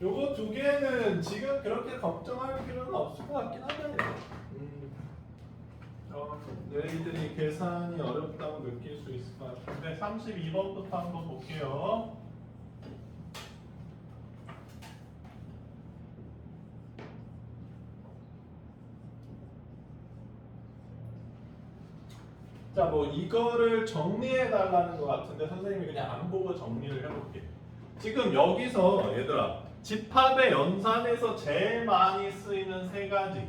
요거 두 개는 지금 그렇게 걱정할 필요는 없을 것 같긴 한데 너희들이 계산이 어렵다고 느낄 수 있을 것 같은데 32번부터 한번 볼게요. 자, 뭐 이거를 정리해 달라는 것 같은데 선생님이 그냥 안 보고 정리를 해볼게. 지금 여기서 얘들아 집합의 연산에서 제일 많이 쓰이는 세 가지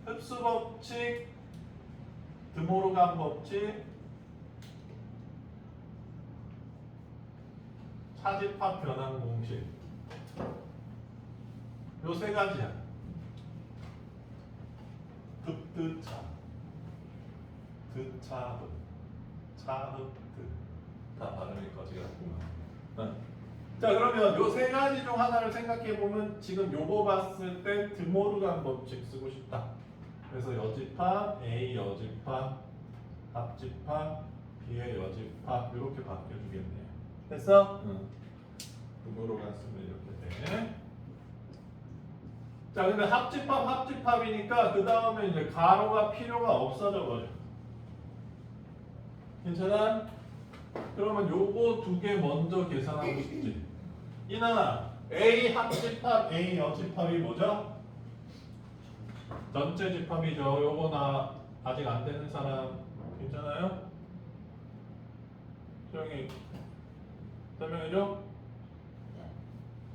흡수 법칙, 드모르간 법칙, 차집합 변환 공식 요 세 가지야. 득득차, 득차흡, 차흡, 득. 다 발음이 거지 같구나. 자, 그러면 요 세 가지 중 하나를 생각해 보면 지금 요거 봤을 때 드모르간 법칙 쓰고 싶다. 그래서 여집합, A 여집합, 합집합, B의 여집합 이렇게 바뀌어주겠네요. 됐어? 응. 드모르간 쓰면 이렇게 돼. 자, 근데 합집합이니까 그 다음에 이제 가로가 필요가 없어져 버려. 괜찮아? 그러면 요거 두 개 먼저 계산하고 싶지. 이나 A 합집합, A 여집합이 뭐죠? 전체 집합이죠. 요거 나 아직 안 되는 사람 괜찮아요? 조용히 설명해줘.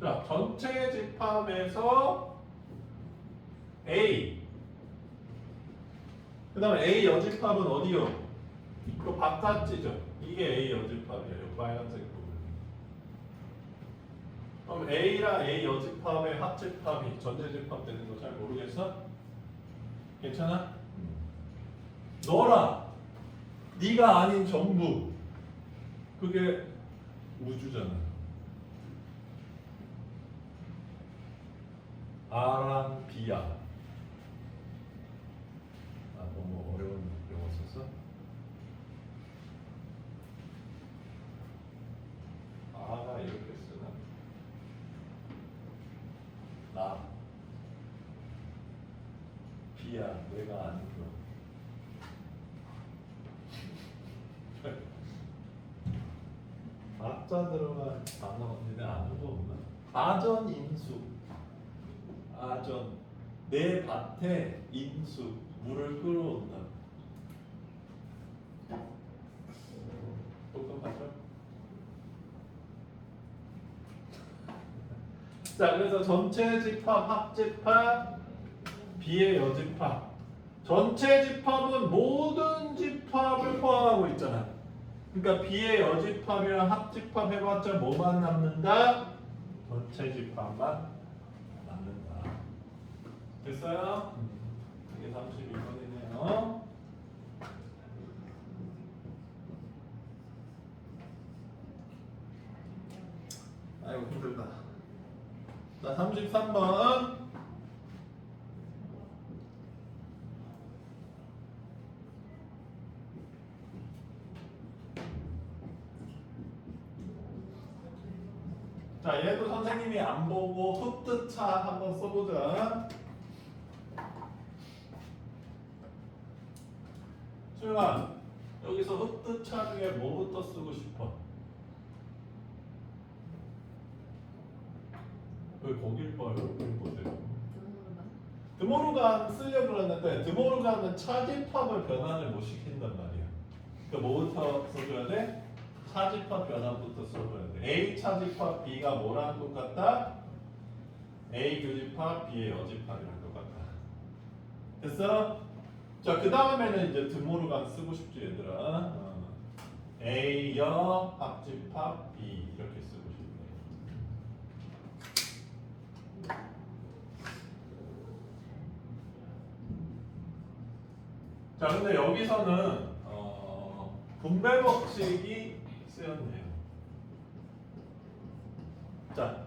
자, 전체 집합에서 A 그 다음에 A 여집합은 어디요? 그 바깥지죠. 이게 A 여집합이에요. 빨간색 부분. 그럼 A랑 A 여집합의 합집합이 전체 집합 되는 거 잘 모르겠어? 괜찮아? 너랑 네가 아닌 전부 그게 우주잖아. R랑 B야. 아, 너무 어려운 용어 썼어? R가 이렇게 쓰나? 나 B야, 내가 아닌 거. 맞자 들어간 단어 니네 아는 거 없나? 아전 인수. 아전 내 밭에 인수 물을 끌어온다. 똑똑하죠? 자, 그래서 전체 집합, 합집합, B의 여집합. 전체 집합은 모든 집합을 포함하고 있잖아. 그러니까 B의 여집합이랑 합집합 해봤자 뭐만 남는다? 전체 집합만 남는다. 됐어요? 이게 32번이네요. 아이고 힘들다. 자, 33번. 자, 얘도 선생님이 안 보고 흡드차 한번 써보자. 수영아, 여기서 흡드차 중에 뭐부터 쓰고 싶어? 왜 거길 봐요? 여길 보세요. 드모르간 쓰려고 그랬는데 드모르간은 차집합을 변환을 못 시킨단 말이야. 그러니까 뭐부터 써줘야 돼? 차집합 변환부터 써줘야 돼. A 차집합 B가 뭐랑 똑같다? A 교집합 B의 여집합이랑 똑같다. 됐어? 자, 그 다음에는 이제 드모르간 쓰고 싶지 얘들아. A 여 합집합 B 이렇게 쓰고 싶네. 자, 근데 여기서는 분배 법칙이 쓰였네요. 자,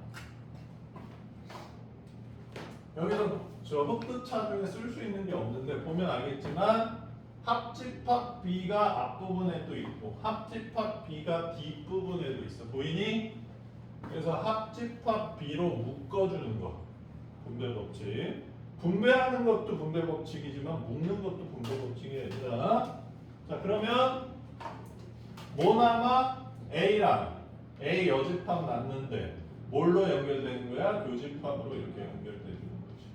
여기서 저 흡드차 중에 쓸 수 있는 게 없는데 보면 알겠지만 합집합 B가 앞부분에도 있고 합집합 B가 뒷부분에도 있어. 보이니? 그래서 합집합 B로 묶어주는 거. 분배 법칙. 분배하는 것도 분배 법칙이지만 묶는 것도 분배 법칙이에요. 자, 그러면 뭐 남아? A랑 A 여집합 났는데 뭘로 연결되는 거야? 교집합으로 이렇게 연결되는 거지.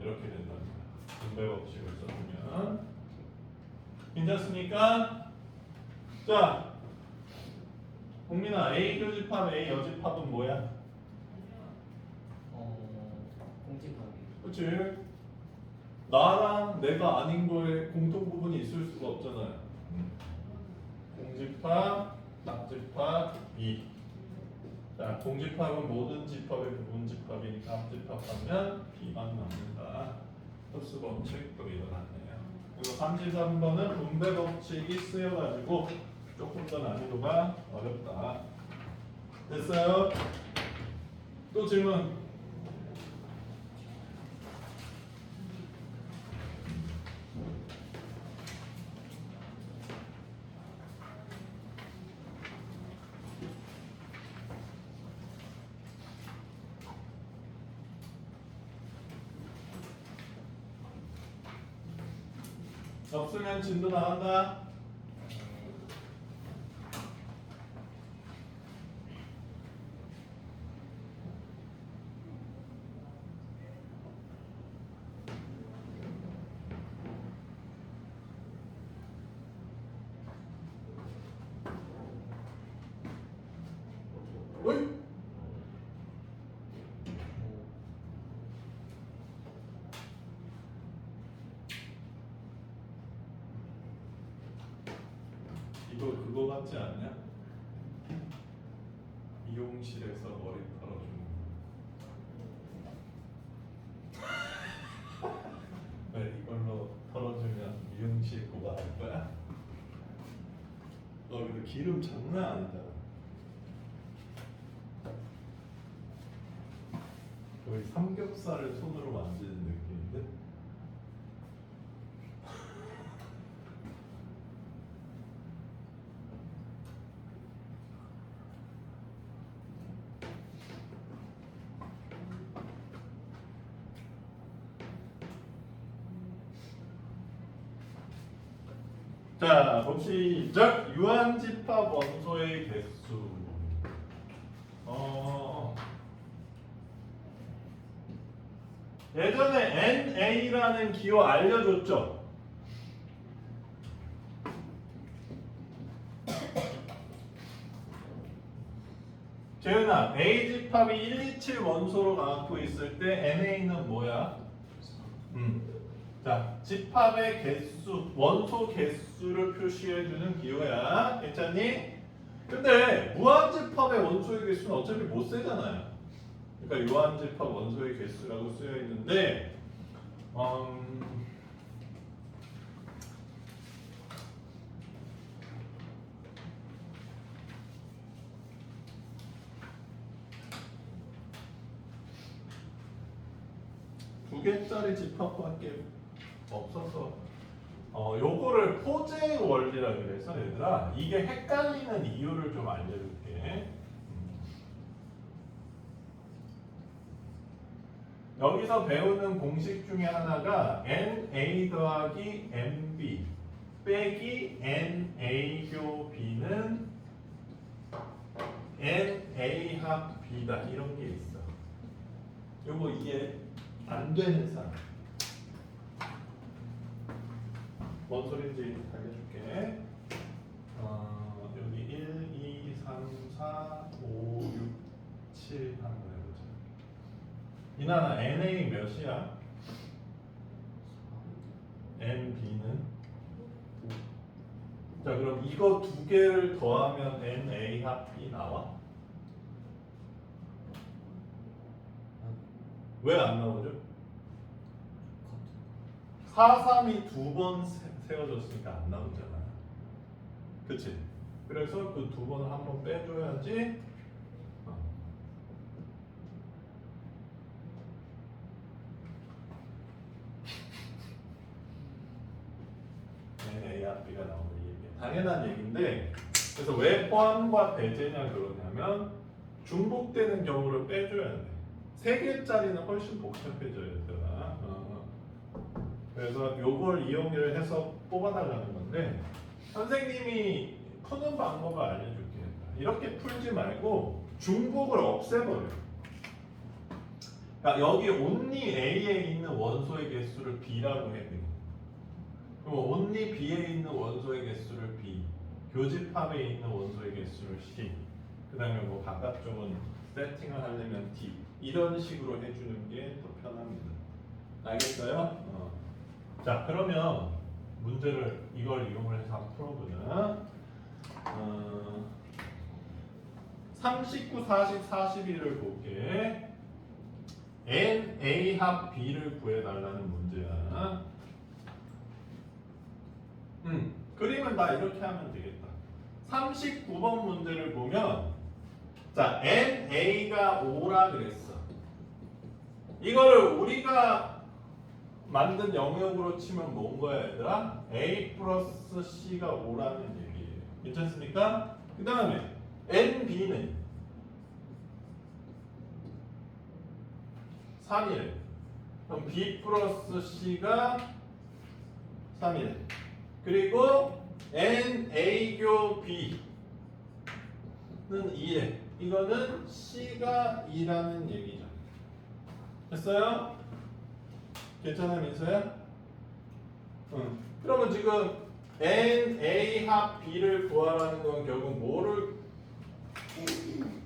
이렇게 된다는 거야. 분배 법칙을 써주면. 괜찮습니까? 자, 국민아, A 교집합, A 여집합은 뭐야? 공집합이. 그치? 나랑 내가 아닌 거에 공통 부분이 있을 수가 없잖아요. 공집합, 낙집합, 이. 자, 공집합은 모든 집합의 부분집합이니까 합집합하면 B만 남는다. 흡수 법칙도 일어났네요. 그리고 33번은 분배 법칙이 쓰여가지고 조금 더 난이도가 어렵다. 됐어요? 또 질문. 없으면 진도 나간다. 어이? 이거 그거 같지 않냐? 미용실에서 머리 털어주는 거. 왜 이걸로 털어주면 미용실 그거 할 거야? 너 근데 기름 장난 아니다. 거의 삼겹살을 손으로 만지는 느낌인데? 자, 시작. 유한집합 원소의 개수. 예전에 NA라는 기호 알려줬죠? 재윤아, A집합이 127 원소로 갖고 있을 때 NA는 뭐야? 자, 집합의 개수, 원소 개수를 표시해주는 기호야. 괜찮니? 근데 무한집합의 원소의 개수는 어차피 못 세잖아요. 그러니까 유한집합 원소의 개수라고 쓰여 있는데, 두 개짜리 집합밖에 없어서 요거를 포제 원리라 그래서 얘들아 이게 헷갈리는 이유를 좀 알려줄게. 여기서 배우는 공식 중에 하나가 NA 더하기 NB 빼기 NA교 B는 NA 합 B다 이런 게 있어. 요거 이해 안 되는 사람 뭔 소리인지 알려줄게. 여기 1, 2, 3, 4, 5, 6, 7 한번 해보자. 이나나 NA 몇이야? NB는? 자, 그럼 이거 두 개를 더하면 NA 합 B 나와? 왜 안 나오죠? 4, 3이 두 번 세워졌으니까 안 나오잖아. 그치? 그래서 그 두 번을 한 번 빼줘야지. A 합 B가 나오는 얘기. 당연한 얘기인데, 그래서 왜 포함과 배제냐 그러냐면 중복되는 경우를 빼줘야 돼. 3개짜리는 훨씬 복잡해져요, 얘들아. 그래서 요걸 이용을 해서 뽑아달라는 건데 선생님이 푸는 방법을 알려줄게. 이렇게 풀지 말고 중복을 없애버려. 그러니까 여기 only A에 있는 원소의 개수를 B라고 해. 그럼 only B에 있는 원소의 개수를 B, 교집합에 있는 원소의 개수를 C, 그 다음에 뭐 바깥쪽은 세팅을 하려면 D, 이런 식으로 해주는 게 더 편합니다. 알겠어요? 자, 그러면 문제를 이걸 이용을 해서 한번 풀어보자. 39, 40, 41을 볼게. N, A 합 B를 구해달라는 문제야. 그림은 다 이렇게 하면 되겠다. 39번 문제를 보면 자, N, A가 5라 그랬어. 이거를 우리가 만든 영역으로 치면 뭔 거야, 얘들아? A 플러스 C가 5라는 얘기예요. 괜찮습니까? 그 다음에 N, B는 3이래. 그럼 B 플러스 C가 3이래. 그리고 N, A교 B는 2래. 이거는 C가 2라는 얘기죠. 됐어요? 괜찮아, 민서야? 응. 그러면 지금 N, A 합 B를 구하라는 건 결국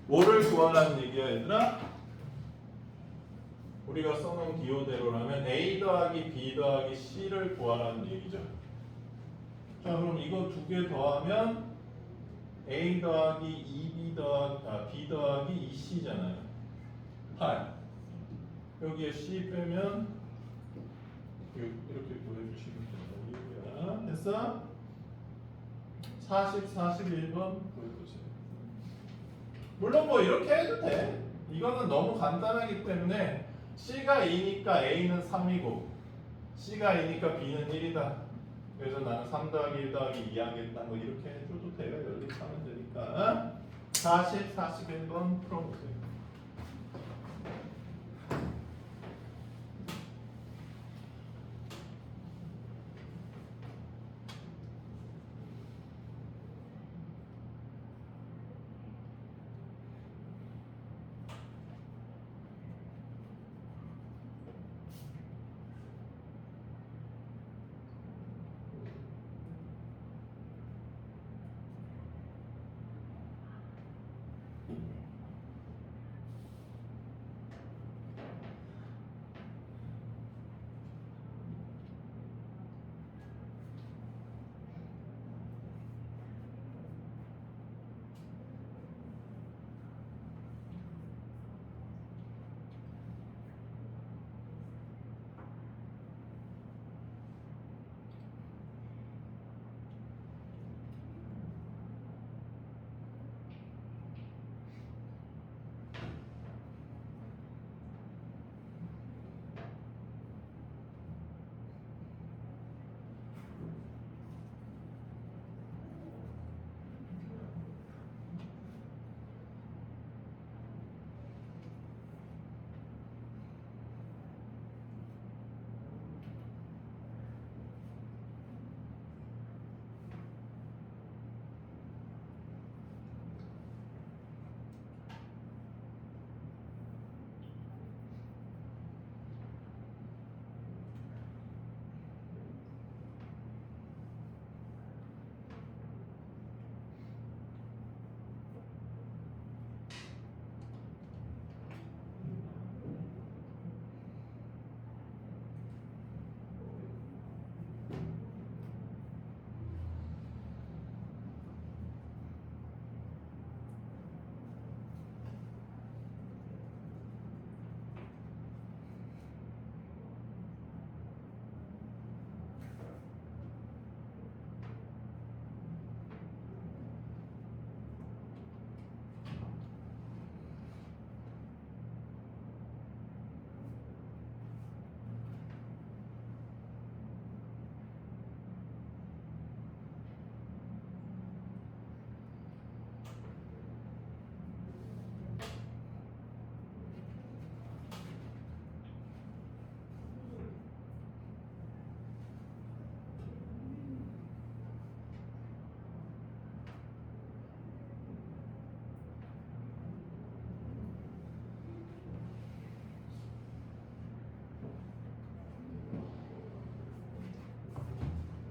뭐를 구하라는 얘기야, 얘들아? 우리가 써놓은 기호대로라면 A 더하기 B 더하기 C를 구하라는 얘기죠. 자, 그럼 이거 두 개 더하면 A 더하기 2B 더하기 B 더하기 2C잖아요. 8. 여기에 C 빼면 이렇게 구해주시면 됩니다. 됐어? 40, 41번 구해보세요. 물론 뭐 이렇게 해도 돼. 이거는 너무 간단하기 때문에 C가 2니까 A는 3이고 C가 2니까 B는 1이다. 그래서 나는 3 더하기 1 더하기 2 하겠다. 뭐 이렇게 해줘도 돼요. 여기 하면 되니까. 40, 41번 풀어보세요.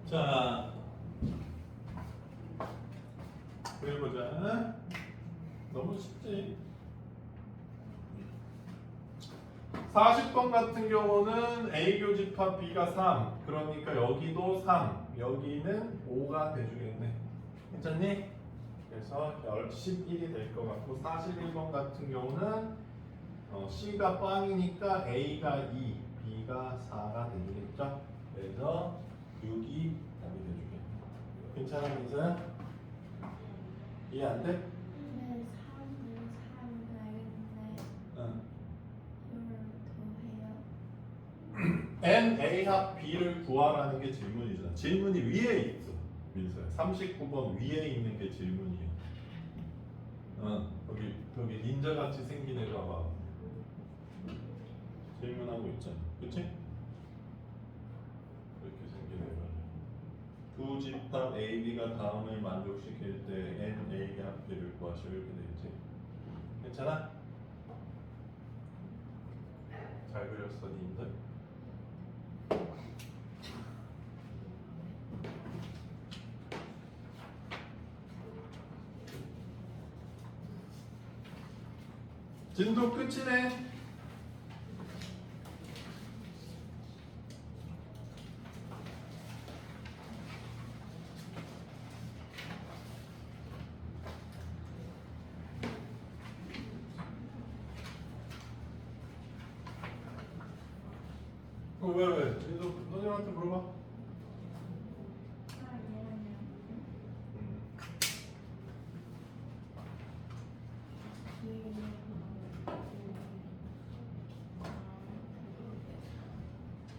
자, 그려보자. 너무 쉽지? 40번 같은 경우는 A 교집합 B가 3. 그러니까 여기도 3. 여기는 5가 돼주겠네. 괜찮니? 그래서 11이 될 것 같고 41번 같은 경우는 C가 빵이니까 A가 2, B가 4가 되겠죠? 그래서 6이 답이 돼주겠네. 괜찮아, 민서야? 이해 안 돼? 네, 3을 3 알겠는데 응. 이걸 더해요. N A 합 B를 구하라는 게 질문이잖아. 질문이 위에 있어, 민서야. 39번 위에 있는 게 질문이야. 거기 닌자 같이 생긴 애가 봐. 질문하고 있잖아. 그치? 이렇게 생긴 애가. 두 집합 A, B가 다음을 만족시킬 때 N A 합 B를 구하시오. 이렇게 되겠지? 괜찮아? 잘 그렸어, 님들? 진도 끝이네. 왜? 진도 선생님한테 물어봐.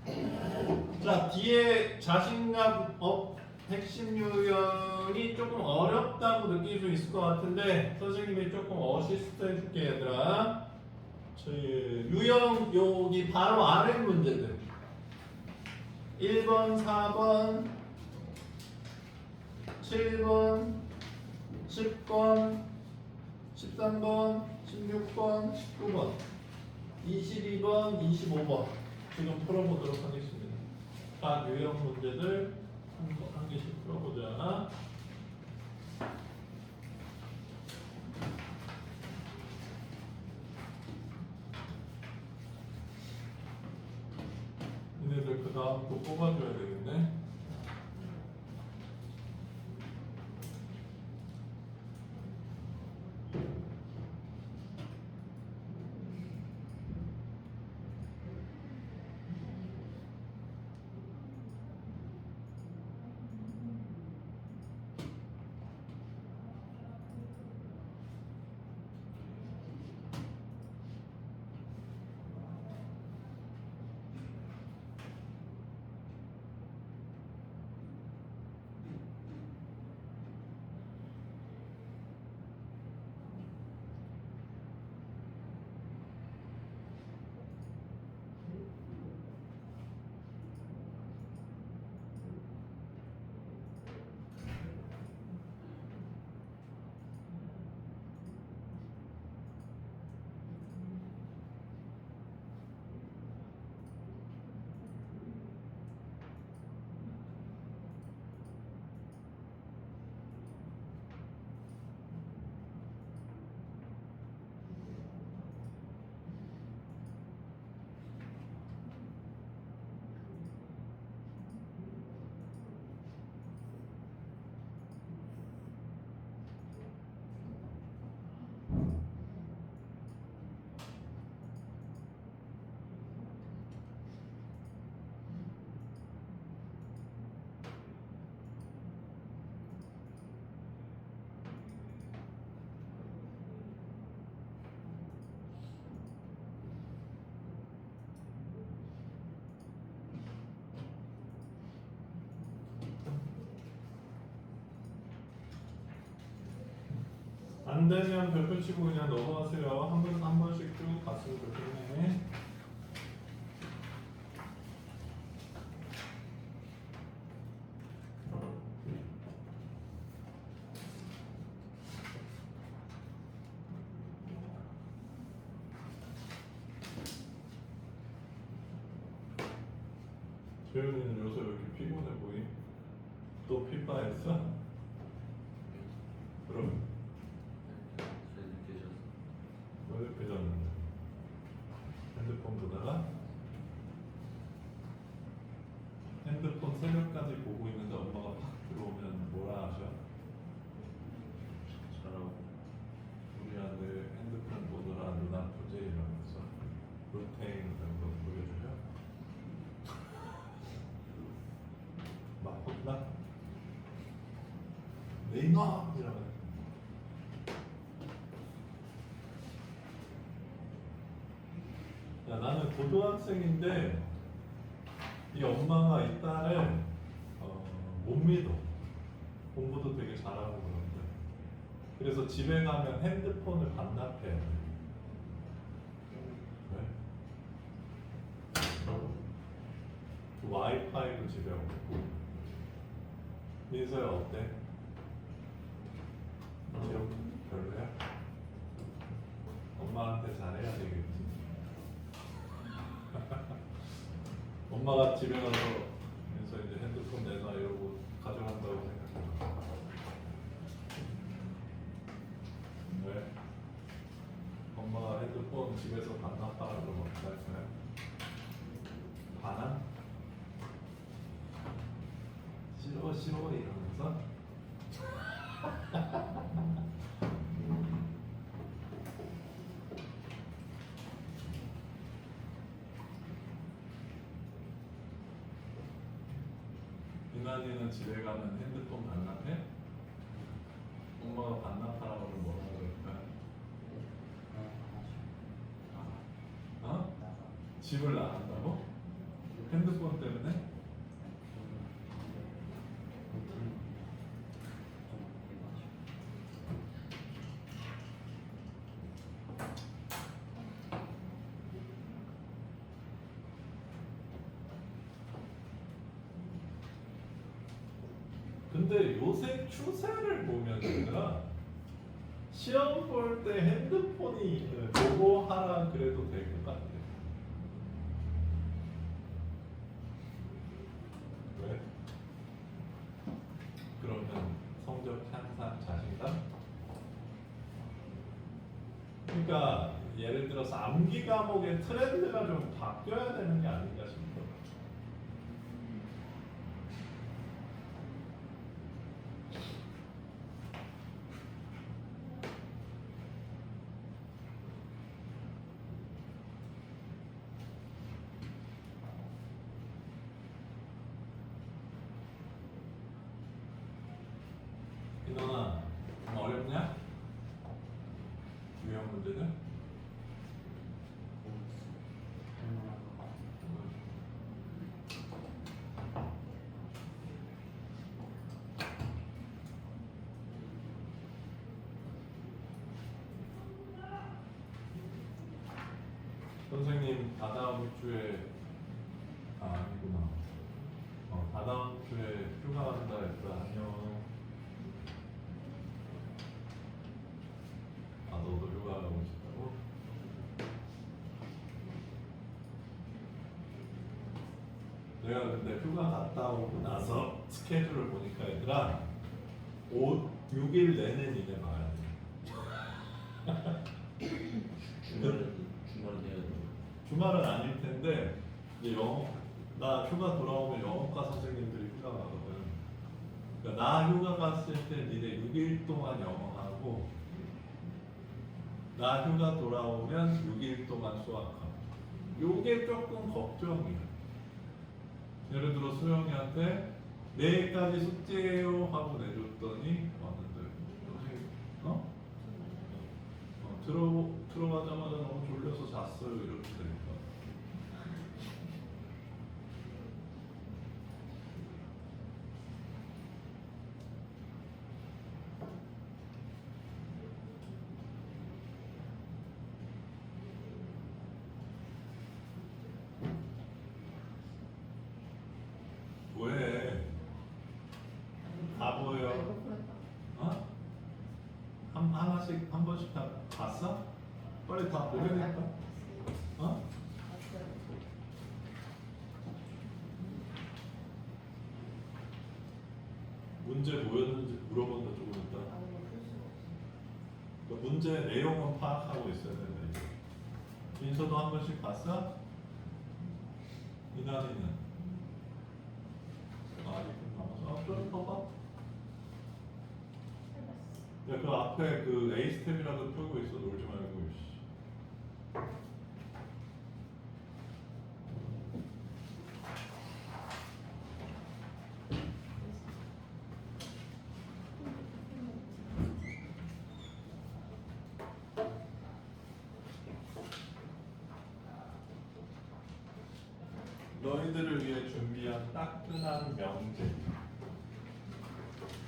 아니에요. 자, 뒤에 자신감 핵심 요령이 조금 어렵다고 느낄 수 있을 것 같은데 선생님이 조금 어시스트 해줄게, 얘들아. 유형 여기 바로 아래 문제들 1번, 4번, 7번, 10번, 13번, 16번, 19번, 22번, 25번 지금 풀어보도록 하겠습니다. 각 유형 문제들 한 개씩 풀어보자. 얘네들 그 다음 또 뽑아줘야 되겠네. 안 되면 별표 치고 그냥 넘어가세요. 한 번씩 쭉 갔으면 좋겠네. 재윤이는 요새 왜 이렇게 피곤해 보이? 또 필파했어? 그럼 잘 느껴졌어. 왜 이렇게 졌는데? 핸드폰 보다가 핸드폰 새벽까지 보고 있는데 엄마가 팍 들어오면 뭐라 하셔? 잘하고. 우리 아들 핸드폰 보느라 눈 아프지? 이러면서 루테인 이런 거 보여줘요? 막 혼나? 내 이놈! 이러면 야, 나는 고등학생인데 이 엄마가 이 딸을 못 믿어. 공부도 되게 잘하고 그런데. 그래서 집에 가면 핸드폰을 반납해야 돼. 왜? 그 와이파이도 집에 없고. 민서야 어때? 기억 별로야? 엄마한테 잘해야 되겠지. 엄마가 집에 가서 그래서 이제 핸드폰 내놔 이러고 가져간다고 생각해. 왜? 엄마가 핸드폰 집에서 반납하라 그러면 어떡할 거야? 반환? 싫어 싫어 이러면서 유난히는 집에 가면 핸드폰 반납해? 엄마가 반납하라고 하면 뭐라 그럴까? 어? 집을 나간다고? 핸드폰 때문에? 근데 요새 추세를 보면 얘들아 시험 볼 때 핸드폰이 보고 하라 그래도 될 것 같아. 왜? 그러면 성적 향상 자신감? 그러니까 예를 들어서 암기 과목의 트렌드가 좀 바뀌어야 되는 게 아닌가 싶어. 인원아, 좀 어렵냐? 유형 문제는? 선생님 다다음 주에 아니구나. 다다음 주에 휴가 간다 했다. 안녕. 아 너도 휴가 가고 싶다고? 내가 근데 휴가 갔다 오고 나서 스케줄을 보니까 얘들아 6일 내내 니네 봐야 돼. 주말에 내야 돼. 주말은 아닐 텐데 이제 나 휴가 돌아오면 영어과 선생님들이 휴가 가거든. 그러니까 나 휴가 갔을 때 니네 6일 동안 영어하고 나 휴가 돌아오면 6일 동안 수학하고. 요게 조금 걱정이야. 예를 들어 수영이한테 내일까지 숙제해요 하고 내줬더니 왔는데 선생님 들어가자마자 너무 졸려서 잤어요 이렇게 되니까. 왜? 다 보여? 어? 하나씩 한 번씩 다 봤어? 빨리 다 보려니까. 어? 문제 뭐였는지 물어본다 조금 있다. 그러니까 문제 내용은 파악하고 있어야 된다. 민서도 한 번씩 봤어? 이난이는? 아직 남았어. 좀 봐봐. 야, 그 앞에 그 A 스텝이라도 풀고 있어. 놀지 말고. 씨. 너희들을 위해 준비한 따끈한 명제.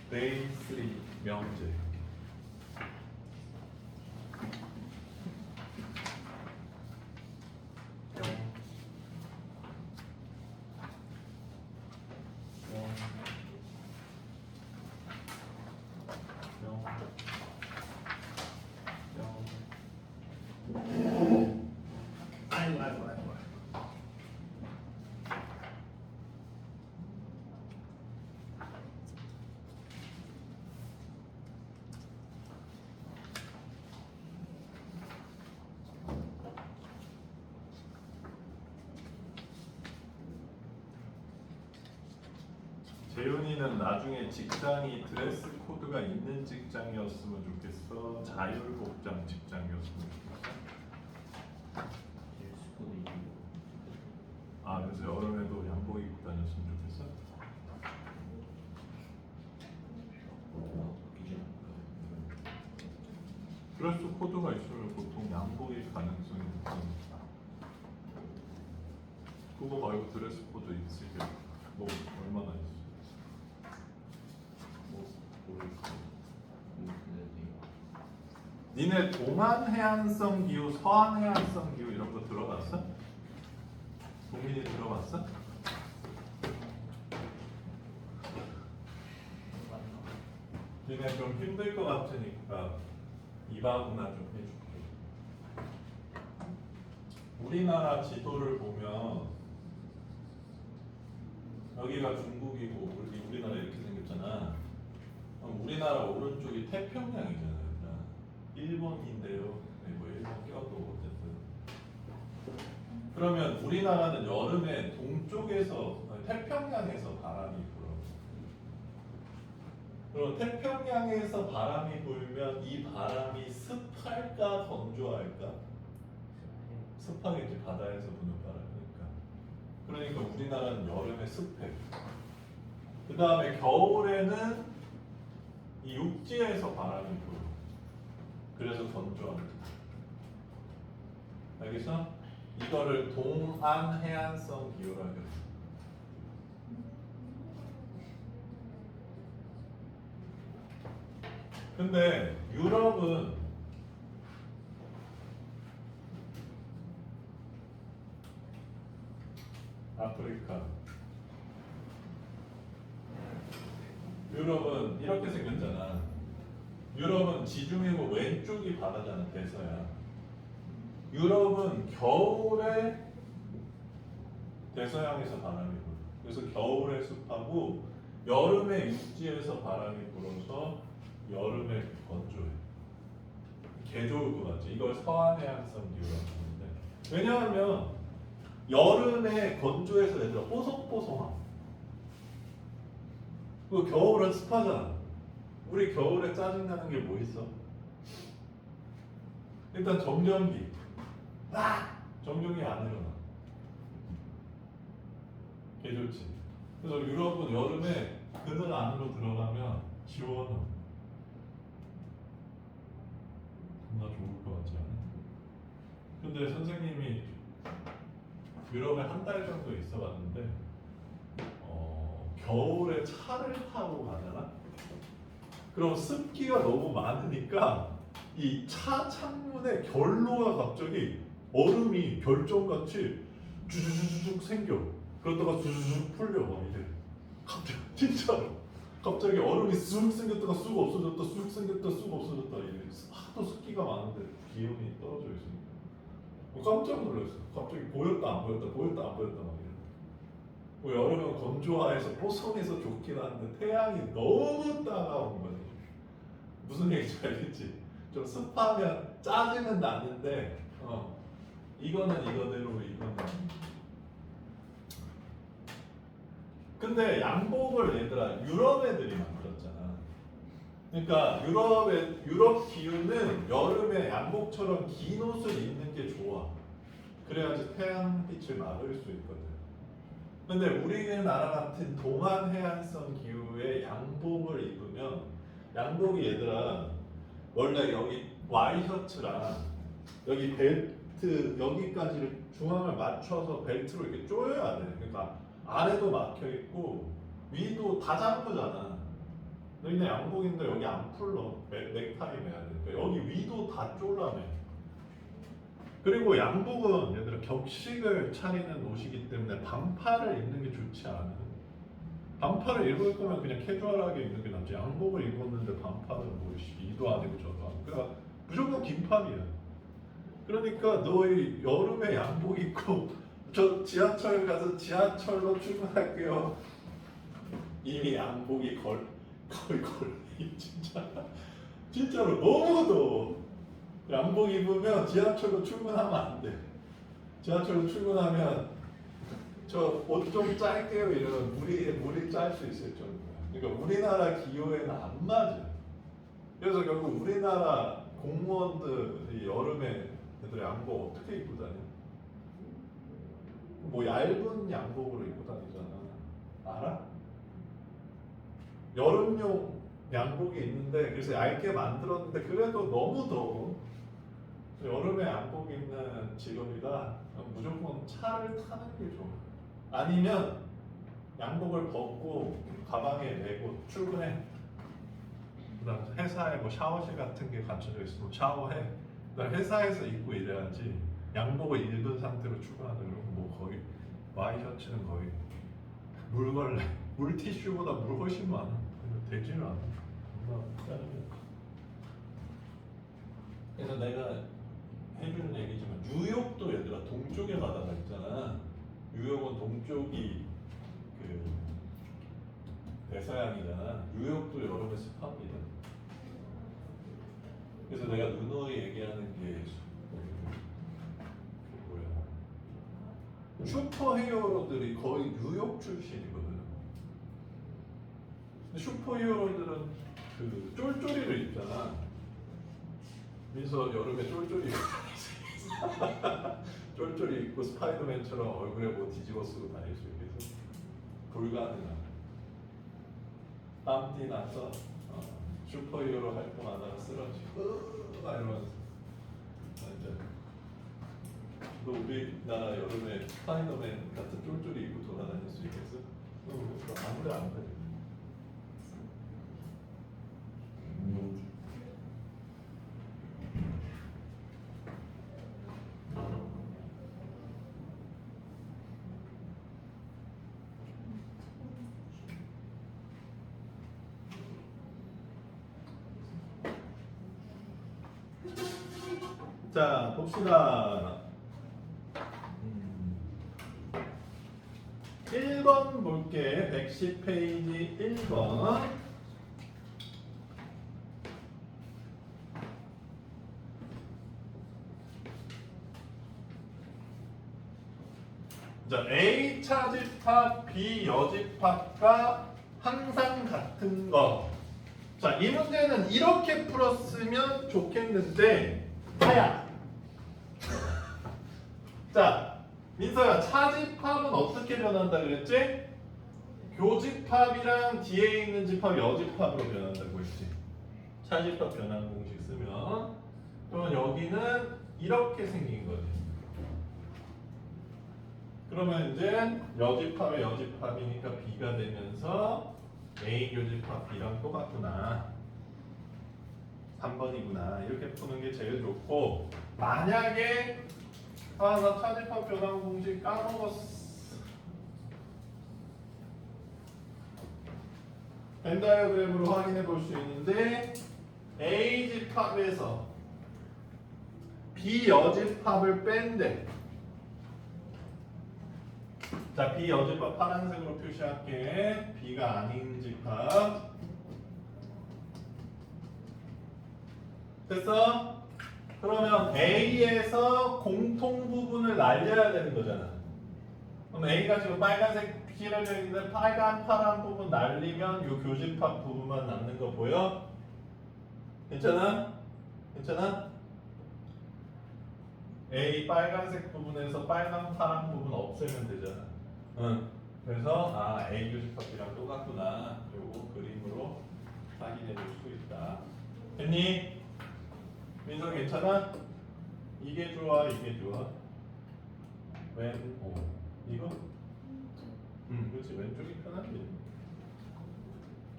Day 3 명제. 아이고. 재윤이는 나중에 직장이 드레스 코드가 있는 직장이었으면 좋겠어. 자율복장 직장이었으면 좋겠어. 스포도 있고. 아, 그래서 여름에도 양복 입고 다녔으면 좋겠어. 기준. 드레스 코드가 있으면 보통 양복일 가능성이 높으니까. 그거 말고 드레스 코드 있으면 뭐 얼마나 있어? 니네 동안해안성 기후, 서안해안성 기후 이런 거 들어봤어? 동민이 들어봤어? 니네 좀 힘들 것 같으니까 이바구나 좀 해줄게. 우리나라 지도를 보면 여기가 중국이고 우리나라 이렇게 생겼잖아. 그럼 우리나라 오른쪽이 태평양이잖아. 일본인데요. 네, 뭐 일본 껴도 어쨌든. 그러면 우리나라는 여름에 동쪽에서 태평양에서 바람이 불어. 그럼 태평양에서 바람이 불면 이 바람이 습할까 건조할까? 습하겠지. 바다에서 부는 바람이니까. 그러니까 우리나라는 여름에 습해. 그 다음에 겨울에는 이 육지에서 바람이 불어. 그래서 건조합니다. 알겠어? 이거를 동안해안성 기후라고 해요. 근데 유럽은 아프리카 유럽은 이렇게 생겼잖아. 유럽은 지중해고 왼쪽이 바다잖아. 대서야. 유럽은 겨울에 대서양에서 바람이 불어. 그래서 겨울에 습하고 여름에 육지에서 바람이 불어서 여름에 건조해. 개 좋을 것 같지? 이걸 서안해안성 기후라고 하는데, 왜냐하면 여름에 건조해서 얘들아 뽀송뽀송함. 그 겨울은 습하잖아. 우리 겨울에 짜증나는 게 뭐 있어? 일단 정전기. 정전기 안 일어나. 개 좋지. 그래서 유럽은 여름에 그늘 안으로 들어가면 시원함. 겁나 좋을 것 같지 않아? 근데 선생님이 유럽에 한 달 정도 있어봤는데 겨울에 차를 타고 가잖아? 그럼 습기가 너무 많으니까 이 차 창문에 결로가 갑자기 얼음이 결정같이 주주주죽 생겨. 그러다가 주주죽 풀려 막 이래. 갑자기 진짜로 갑자기 얼음이 쑥 생겼다가 쑥 없어졌다, 쑥 생겼다, 쑥 없어졌다 이래. 하도 습기가 많은데 기온이 떨어져 있으니까 깜짝 놀랐어. 갑자기 보였다 안 보였다, 보였다 안 보였다 막 이래. 뭐 여름은 건조해서 뽀송해서 좋긴 한데 태양이 너무 따가운 거지. 무슨 얘기인지 알겠지? 좀 습하면 짜증은 나는데 이거는 이거대로 이거는. 근데 양복을 얘들아 유럽 애들이 만들었잖아. 그러니까 유럽 기후는 여름에 양복처럼 긴 옷을 입는 게 좋아. 그래야지 태양빛을 막을 수 있거든. 근데 우리나라 같은 동안 해안성 기후에 양복을 입으면 양복이 얘들아 원래 여기 와이셔츠랑 여기 벨트 여기까지를 중앙을 맞춰서 벨트로 이렇게 조여야 돼. 그러니까 아래도 막혀 있고 위도 다 잠그잖아. 너희네 양복인데 여기 안 풀러 넥타이 매야 돼. 그러니까 여기 위도 다 쫄라매. 그리고 양복은 얘들아 격식을 차리는 옷이기 때문에 반팔을 입는 게 좋지 않아. 반팔을 입을 거면 그냥 캐주얼하게 입는 게 낫지. 양복을 입었는데 반팔은 뭐 이도 아니고 저도 아니고. 그러니까 무조건 긴팔이야. 그러니까 너희 여름에 양복 입고 저 지하철 가서 지하철로 출근할게요. 이미 양복이 거의 진짜로 너무 더워. 양복 입으면 지하철로 출근하면 안 돼. 지하철로 출근하면 저 옷 좀 짧게요 이러면 물이 짤 수 있을 정도야. 그러니까 우리나라 기후에는 안 맞아. 그래서 결국 우리나라 공무원들이 여름에 애들 양복 어떻게 입고 다녀? 뭐 얇은 양복으로 입고 다니잖아. 알아? 여름용 양복이 있는데 그래서 얇게 만들었는데 그래도 너무 더워. 여름에 양복 입는 직업이다. 무조건 차를 타는 게 좋아. 아니면 양복을 벗고 가방에 메고 출근해. 그다음 회사에 뭐 샤워실 같은 게 갖춰져 있으면 샤워해. 그다음 회사에서 입고 일해야지. 양복을 입은 상태로 출근하는 그런 뭐 거의 와이셔츠는 거의 물걸레, 물티슈보다 물 훨씬 많아. 되지는 않아. 그래서 내가 해주는 얘기지만 뉴욕도 얘들아 동쪽에 바다가 있잖아. 뉴욕은 동쪽이 그 대서양이잖아. 뉴욕도 여름에 습합니다. 그래서 내가 누누이 얘기하는 게 뭐야? 슈퍼히어로들이 거의 뉴욕 출신이거든. 근데 슈퍼히어로들은 그 쫄쫄이를 입잖아. 민서 여름에 쫄쫄이 쫄쫄이 입고 스파이더맨처럼 얼굴에 뭐 뒤집어 쓰고 다닐 수 있겠어? 불가능한. 땀띠 나서 슈퍼히어로 활동하다가 쓰러지고 이러면서 완전. 너 우리나라 여름에 스파이더맨 같은 쫄쫄이 입고 돌아다닐 수 있겠어? 아무래 안 돼. 자, 봅시다. 1번 볼게. 110페이지 1번. 자, A 차집합, B 여집합과 항상 같은 거. 자, 이 문제는 이렇게 풀었으면 좋겠는데 하야. 자, 민서야, 차집합은 어떻게 변한다 그랬지? 교집합이랑 뒤에 있는 집합 여집합으로 변한다고 했지. 차집합 변환 공식 쓰면 그러면 여기는 이렇게 생긴 거지. 그러면 이제 여집합의 여집합이니까 B가 되면서 A 교집합 B랑 똑같구나. 3번이구나. 이렇게 푸는 게 제일 좋고, 만약에 나 차집합 변환 공식 까먹었어. 벤 다이어그램으로 확인해 볼 수 있는데 A 집합에서 B 여집합을 뺀대. 자, B 여집합 파란색으로 표시할게. B가 아닌 집합. 됐어? 그러면 A에서 공통 부분을 날려야 되는 거잖아. 그럼 A가 지금 빨간색 칠해져 있는데 빨간 파란 부분 날리면 이 교집합 부분만 남는 거 보여? 괜찮아? 괜찮아? A 빨간색 부분에서 빨간 파란 부분 없애면 되잖아. 응. 그래서 아 A 교집합이랑 똑같구나. 요거 그림으로 확인해 줄 수 있다. 됐니? 민서 괜찮아? 이게 좋아, 이게 좋아. 오 이거? 그렇지 왼쪽이 편하지.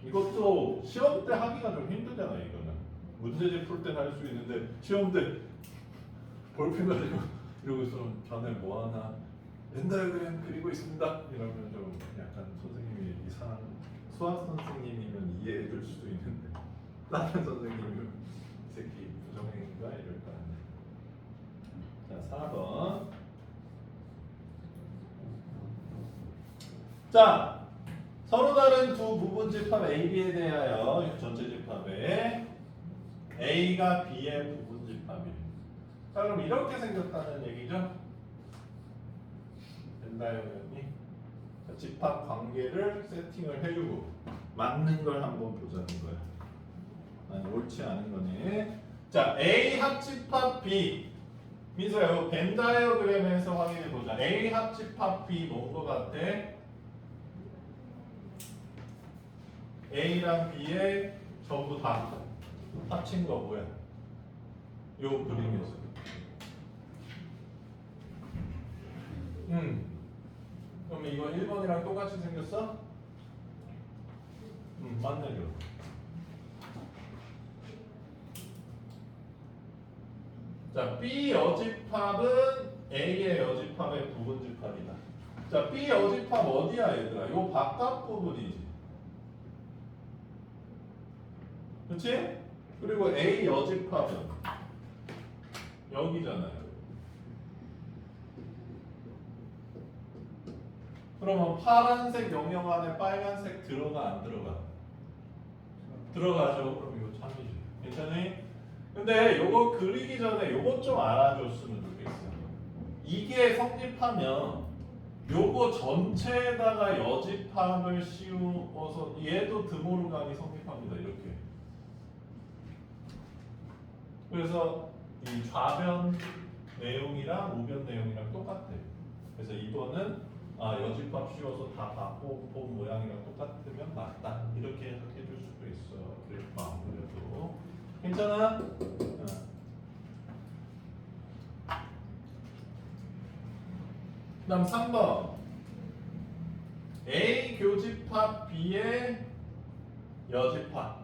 이것도 시험 때 하기가 좀 힘들잖아 이거는. 문제집 풀 때는 할 수 있는데 시험 때 볼펜 가지고 이러고 있으면 전에 뭐 하나 벤다이어그램 그리고 있습니다. 이러면 좀 약간 선생님이 이상한 수학 선생님이면 이해해 줄 수도 있는데 다른 선생님이면 이 새끼 부정행인가 이럴 거 아니야. 자 4번. 자, 서로 다른 두 부분 집합 A, B에 대하여 전체 집합에 A가 B의 부분 집합이에요. 자, 그럼 이렇게 생겼다는 얘기죠? 된다요, 여러분이? 집합 관계를 세팅을 해주고 맞는 걸 한번 보자는 거야. 아니, 옳지 않은 거네. 자, A 합집합 B. 민서야, 이거 벤 다이어그램에서 확인해 보자. A 합집합 B 뭔 거 같아? A랑 B에 전부 다 합친 거 뭐야? 요 그림이었어. 그럼 이거 1번이랑 똑같이 생겼어? 맞네. 자, B 여집합은 A의 여집합의 부분 집합이다. 자, B 여집합 어디야 얘들아? 요 바깥 부분이지. 그렇지? 그리고 A 여집합은 여기잖아요. 그러면 파란색 영역 안에 빨간색 들어가 안 들어가? 들어가죠. 그럼 이거 참이지. 괜찮니? 근데 요거 그리기 전에 요것 좀 알아줬으면 좋겠어. 이게 성립하면 요거 전체에다가 여집합을 씌워서 얘도 드모르간이 성립합니다. 이렇게. 그래서 이 좌변 내용이랑 우변 내용이랑 똑같아. 그래서 이번은 여집합 씌워서 다 받고 본 모양이랑 똑같으면 맞다. 이렇게 해석해 줄 수도 있어. 그래서 아무래도 괜찮아? 그다음 3번 A 교집합 B의 여집합은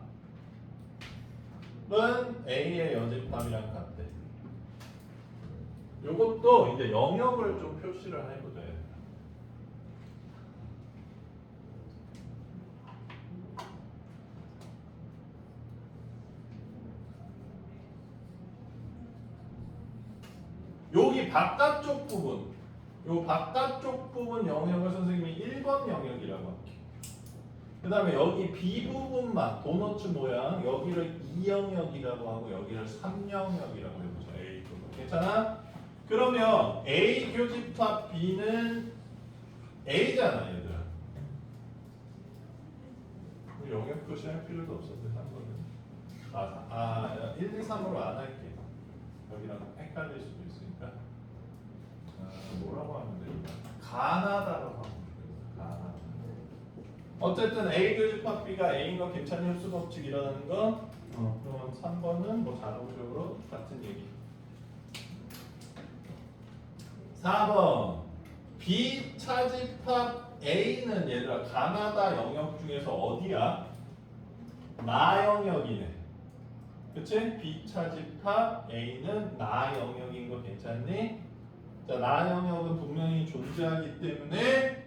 A의 여집합이랑 같대. 요것도 이제 영역을 좀 표시를 해보자. 여기 바깥쪽 부분, 요 바깥쪽 부분 영역을 선생님이 1번 영역이라고 할게. 그 다음에 여기 B 부분만 도너츠 모양 여기를 2영역이라고 하고 여기를 3영역이라고 해보자. A 부분. 괜찮아? 그러면 A 교집합 B는 A잖아 얘들아. 영역 표시할 필요도 없었는데 3번은 1, 2, 3으로 안 할게. 여기랑 헷갈릴 수도 있으니까 뭐라고 하면 될까? 가나다라고 하면 되겠다. 가나다. 어쨌든 A 교집합 B가 A인 거 괜찮은 흡수 법칙이라는 거. 그럼 3번은 뭐 자동적으로 같은 얘기. 4번 B 차집합 A는 얘들아 가나다 영역 중에서 어디야? 나 영역이네. 그치? B 차집합 A는 나 영역인 거 괜찮니? 자, 나 영역은 분명히 존재하기 때문에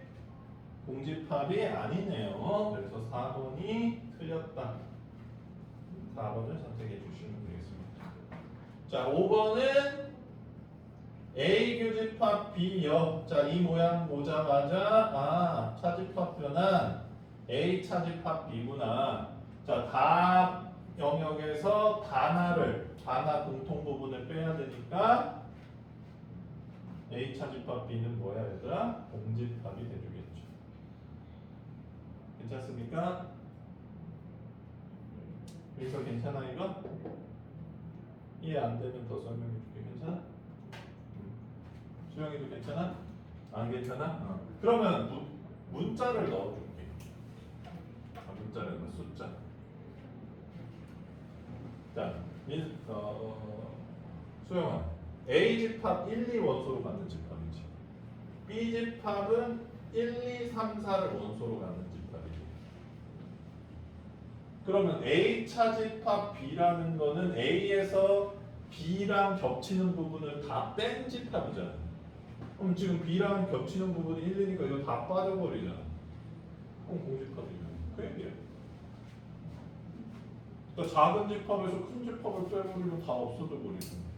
공집합이 아니네요. 그래서 4번이 틀렸다. 4번을 선택해 주시면 되겠습니다. 자, 5번은 A 교집합 B 역. 자, 이 모양 보자마자 차집합 변환 A 차집합 B구나. 자, 답 영역에서 단하 공통 부분을 빼야 되니까 A 차집합 B는 뭐야, 얘들아? 공집합이 돼주겠죠. 괜찮습니까? 여기서 괜찮아 이거? 이해 안 되면 더 설명해 줄게. 괜찮아? 수영이도 괜찮아? 안 괜찮아? 그러면 문자를 넣어줄게. 문자를 넣어 숫자. 자, 수영아, A 집합 1, 2 원소로 가는 집합이지. B 집합은 1, 2, 3, 4를 원소로 가는 집합이지. 그러면 A 차집합 B라는 거는 A에서 B랑 겹치는 부분을 다 뺀 집합이잖아. 그럼 지금 B랑 겹치는 부분이 1이니까 이거 다 빠져버리잖아. 그럼 공집합이잖아. 그 얘기야. 그러니까 작은 집합에서 큰 집합을 빼버리면 다 없어져 버리고.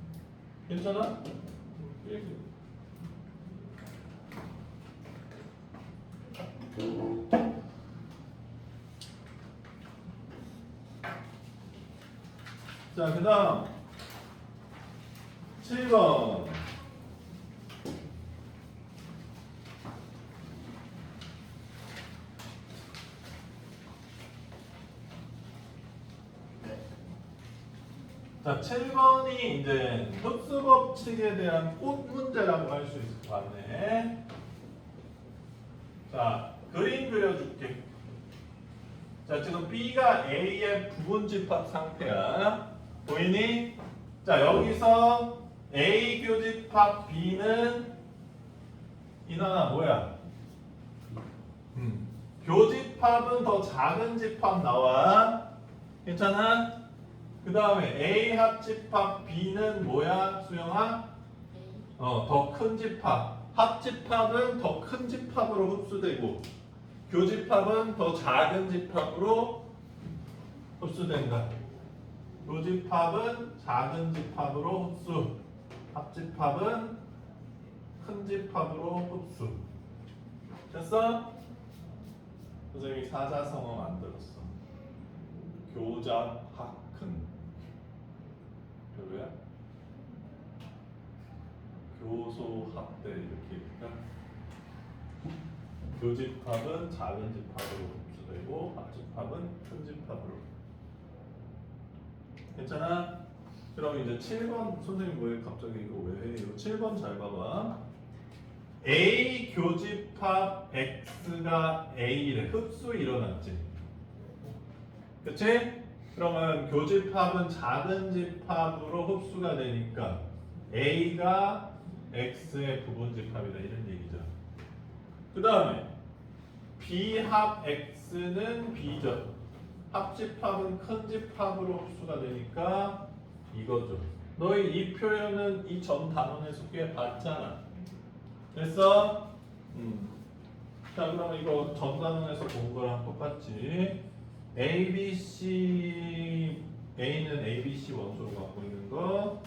괜찮아? 그 얘기야. 자, 그 다음 7번. 자, 7번이 이제 흡수 법칙에 대한 꽃 문제라고 할 수 있을 것 같네. 자, 그림 그려줄게. 자, 지금 B가 A의 부분집합 상태야. 보이니? 자, 여기서 A 교집합 B는 이나나 뭐야? 교집합은 더 작은 집합 나와. 괜찮아? 그 다음에 A 합집합 B는 뭐야, 수영아? 더 큰 집합. 합집합은 더 큰 집합으로 흡수되고 교집합은 더 작은 집합으로 흡수된다. 교집합은 작은 집합으로 흡수, 합집합은 큰 집합으로 흡수. 됐어? 선생님이 사자성어 만들었어. 교잡 합큰. 별로야? 교소 합대 이렇게 할까? 교집합은 작은 집합으로 흡수되고 합집합은 큰 집합으로. 괜찮아? 그럼 이제 7번 선생님 왜 갑자기 이거 왜 해? 이거 7번 잘 봐봐. A 교집합 X가 A래. 흡수 일어났지. 그치? 그러면 교집합은 작은 집합으로 흡수가 되니까 A가 X의 부분집합이다 이런 얘기죠. 그 다음에 B합 X는 B죠. 합집합은 큰 집합으로 흡수가 되니까 이거죠. 너희 이 표현은 이 전 단원에서 꽤 봤잖아. 됐어? 자, 그러면 이거 전 단원에서 본 거랑 똑같지. ABC A는 ABC 원소로 갖고 있는 거,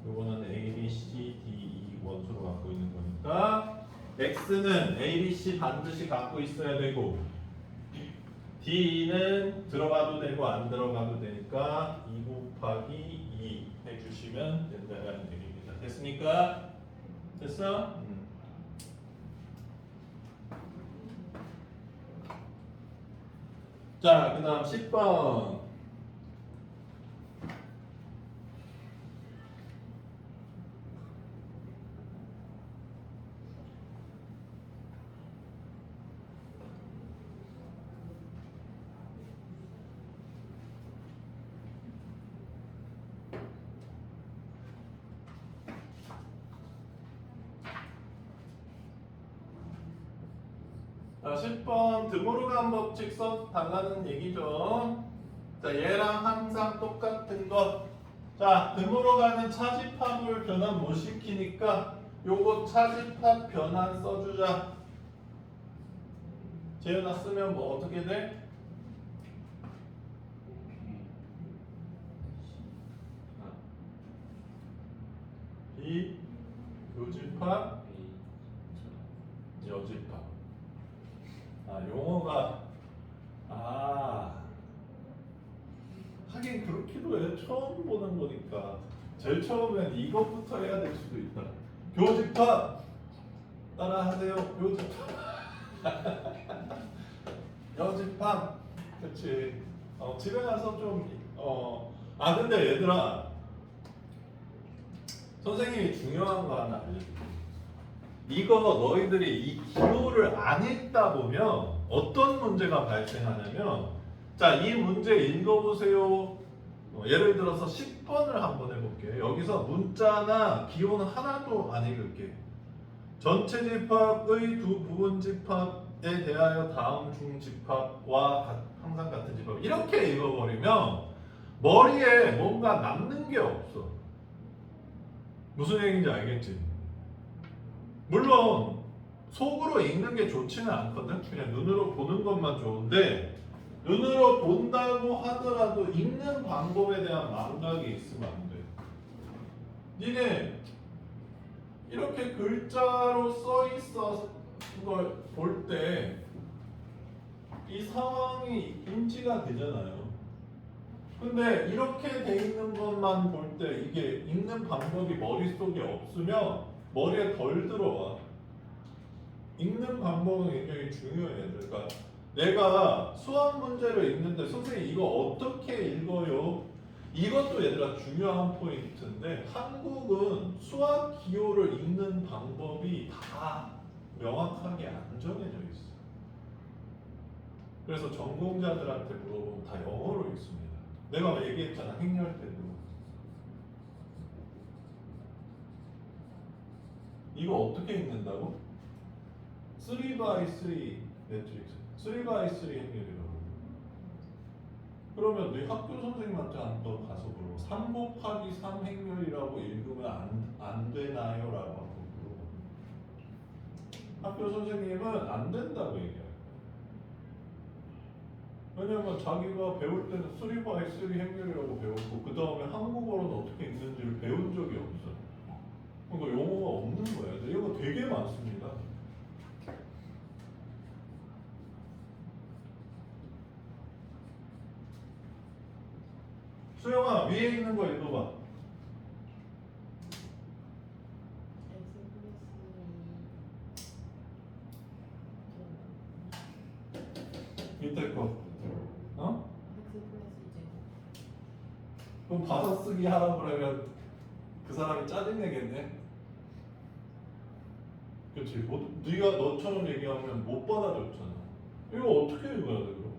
요거는 ABC, D 원소로 갖고 있는 거니까 X는 ABC 반드시 갖고 있어야 되고 D는 들어가도 되고 안 들어가도 되니까 2 곱하기 2 해주시면 된다는 얘기입니다. 됐습니까? 됐어? 자, 그 다음 10번. 자, 10번 드모르간 법칙 써달라는 얘기죠. 자, 얘랑 항상 똑같은 것. 자, 드모르간은 차집합을 변환 못 시키니까 요거 차집합 변환 써주자. 재현아 쓰면 뭐 어떻게 돼? B 교집 여집합, A 여집합. 용어가 하긴 그렇기도 해. 처음 보는 거니까 제일 처음엔 이것부터 해야 될 수도 있다. 교집합 따라 하세요. 교집합. 여집합. 그렇지. 집에 가서 근데 얘들아, 선생님이 중요한 거 하나 알려줄게. 이거 너희들이 이 기호를 안 읽다 보면 어떤 문제가 발생하냐면, 자, 이 문제 읽어보세요. 예를 들어서 10번을 한번 해볼게요. 여기서 문자나 기호는 하나도 안 읽을게. 전체 집합의 두 부분 집합에 대하여 다음 중 집합과 항상 같은 집합, 이렇게 읽어버리면 머리에 뭔가 남는 게 없어. 무슨 얘기인지 알겠지? 물론 속으로 읽는 게 좋지는 않거든. 그냥 눈으로 보는 것만 좋은데, 눈으로 본다고 하더라도 읽는 방법에 대한 망각이 있으면 안 돼. 니네 이렇게 글자로 써 있어 걸 볼 때 이 상황이 인지가 되잖아요. 근데 이렇게 돼 있는 것만 볼 때 이게 읽는 방법이 머릿속에 없으면 머리에 덜 들어와. 읽는 방법은 굉장히 중요해. 그러니까 내가 수학 문제를 읽는데 선생님 이거 어떻게 읽어요? 이것도 얘들아 중요한 포인트인데, 한국은 수학 기호를 읽는 방법이 다 명확하게 안 정해져 있어. 그래서 전공자들한테 물어보면 다 영어로 읽습니다. 내가 얘기했잖아, 행렬 때도. 이거 어떻게 읽는다고? 3x3 매트릭스, 3x3 행렬이라고. 그러면 네 학교 선생님한테 한번 가서 물어. 3 곱하기 3 행렬이라고 읽으면 안 되나요? 라고 한번 물어봐. 학교 선생님은 안 된다고 얘기해요. 왜냐면 자기가 배울 때는 3x3 행렬이라고 배웠고, 그 다음에 한국어로는 어떻게 읽는지를 배운 적이 없어. 그러니까 용어가 없는 거예요. 이거 되게 많습니다. 수영아, 위에 있는 거 읽어봐. 밑에 거. 그럼 받아쓰기 하라고 그러면 그 사람이 짜증내겠네. 그렇지. 네가 너처럼 얘기하면 못 받아줬잖아. 이거 어떻게 읽어야 돼 그럼?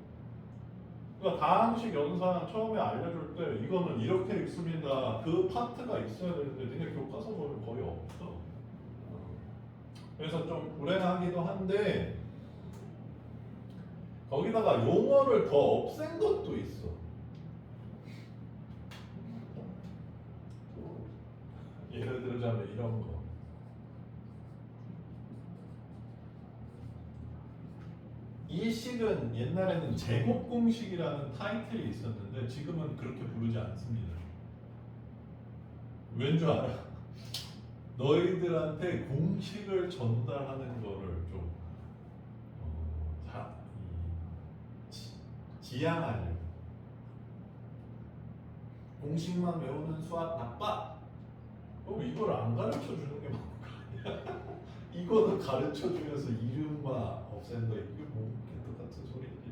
그러니까 다항식 연산 처음에 알려줄 때 이거는 이렇게 읽습니다. 그 파트가 있어야 되는데 니네 교과서 보면 거의 없어. 그래서 좀 불행하기도 한데, 거기다가 용어를 더 없앤 것도 있어. 예를 들자면 이런 거. 이 식은 옛날에는 제곱공식이라는 타이틀이 있었는데 지금은 그렇게 부르지 않습니다. 왠 줄 알아? 너희들한테 공식을 전달하는 거를 좀 지양하려고. 공식만 외우는 수학 나빠? 그럼 이걸 안 가르쳐 주는 게 맞는 거 아니야? 이거는 가르쳐 주면서 이름만 없앤다. 이게 뭐 똑같은 소리지.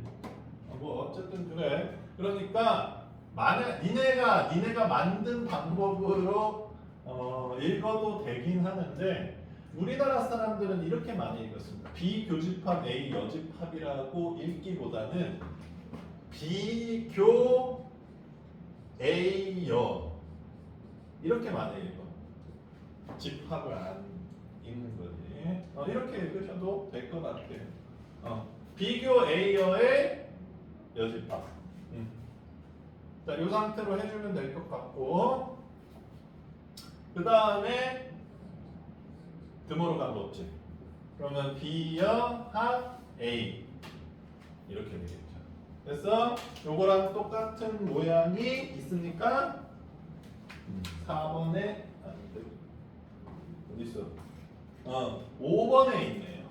뭐 어쨌든 그래. 그러니까 만약 니네가 만든 방법으로 읽어도 되긴 하는데, 우리나라 사람들은 이렇게 많이 읽었습니다. 비교집합 A 여집합이라고 읽기보다는 비교 A 여 이렇게 많이 읽어. 집합을 안 읽는 거지. 이렇게 읽으셔도 될 것 같아. 비교 A여의 여집합. 자, 이 상태로 해주면 될 것 같고, 그 다음에 드모로 간 거 없지? 그러면 B여 합 A 이렇게 되겠죠. 됐어? 요거랑 똑같은 모양이 있으니까 4번에 어디 있어? 5번에 있네요.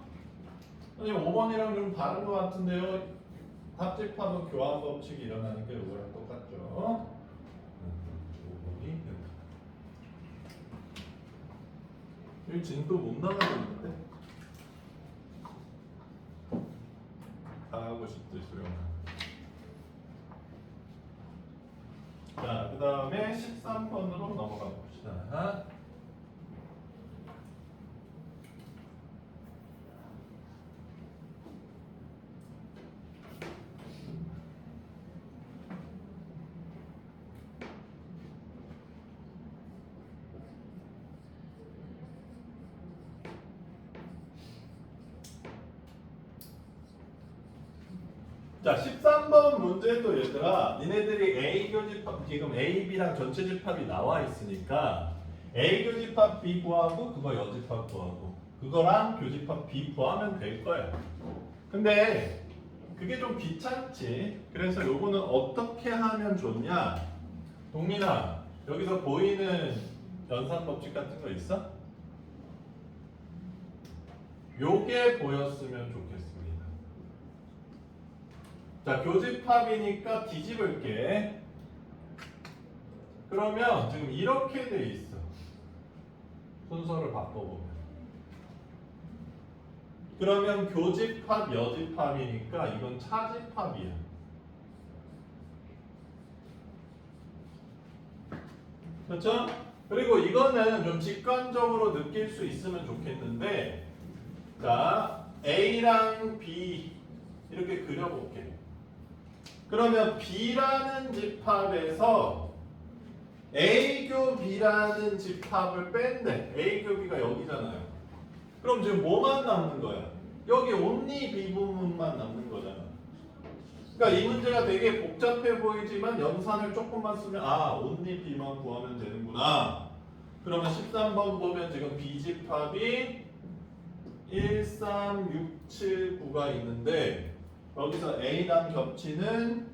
선생님 5번이랑 좀 다른 것 같은데요. 합집합은 교환 법칙이 일어나니까 이거랑 똑같죠. 5번이 여기 진도 못 나가겠는데? 다 하고 싶듯이 수령. 자, 그 다음에 13번으로 넘어가 봅시다. 자, 13번 문제도 얘들아, 니네들이 A 교집합, 지금 A, B랑 전체 집합이 나와 있으니까 A 교집합 B 구하고 그거 여집합 구하고 그거랑 교집합 B 구하면 될 거야. 근데 그게 좀 귀찮지. 그래서 요거는 어떻게 하면 좋냐? 동민아, 여기서 보이는 연산 법칙 같은 거 있어? 요게 보였으면 좋겠습니다. 자, 교집합이니까 뒤집을게. 그러면 지금 이렇게 돼 있어. 순서를 바꿔보면. 그러면 교집합, 여집합이니까 이건 차집합이야. 그렇죠? 그리고 이거는 좀 직관적으로 느낄 수 있으면 좋겠는데, 자, A랑 B 이렇게 그려볼게. 그러면 B라는 집합에서 A교 B라는 집합을 뺀대. A교 B가 여기잖아요. 그럼 지금 뭐만 남는 거야? 여기 only B 부분만 남는 거잖아. 그러니까 이 문제가 되게 복잡해 보이지만 연산을 조금만 쓰면 only B만 구하면 되는구나. 그러면 13번 보면 지금 B 집합이 1, 3, 6, 7, 9가 있는데 여기서 A랑 겹치는